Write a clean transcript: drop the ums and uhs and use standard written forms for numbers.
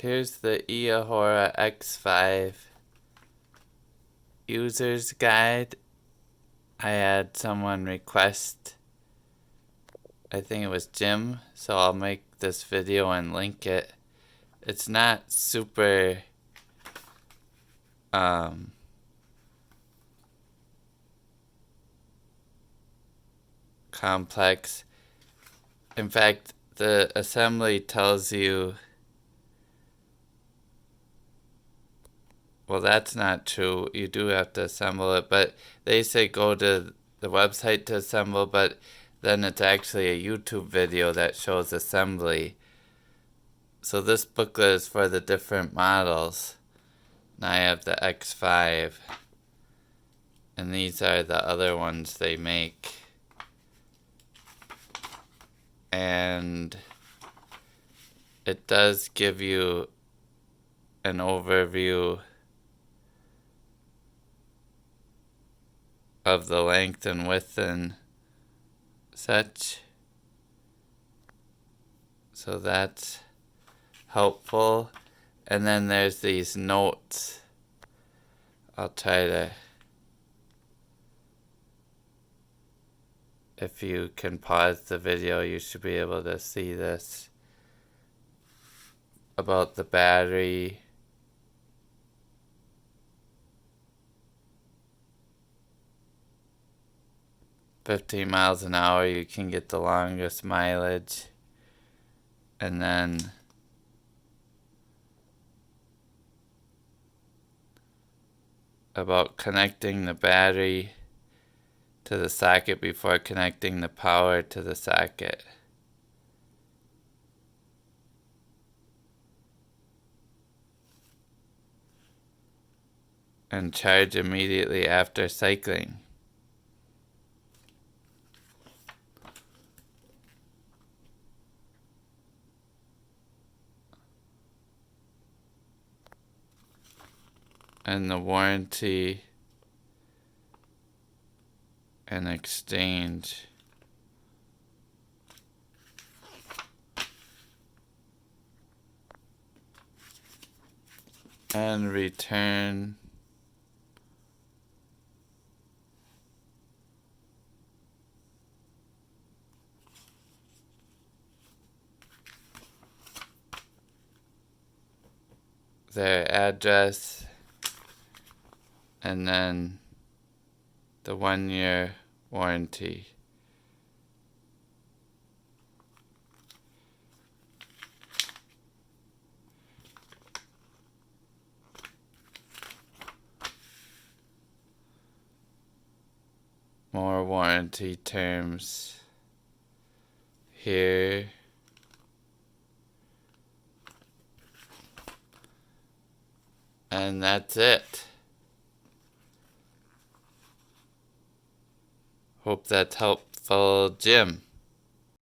Here's the Eahora X5 user's guide. I had someone request, I think it was Jim, so I'll make this video and link it. It's not super complex. In fact, the assembly tells you, well, that's not true. You do have to assemble it, but they say go to the website to assemble, but then it's actually a YouTube video that shows assembly. So this booklet is for the different models. And I have the X5, and these are the other ones they make. And it does give you an overview of the length and width and such. So that's helpful. And then there's these notes. I'll try to, if you can pause the video, you should be able to see this. About the battery. "15 miles an hour, you can get the longest mileage." And then about connecting the battery to the socket before connecting the power to the socket. And charge immediately after cycling. And the warranty and exchange. And return. Their address. And then the 1-year warranty. More warranty terms here. And that's it. Hope that's helpful, Jim.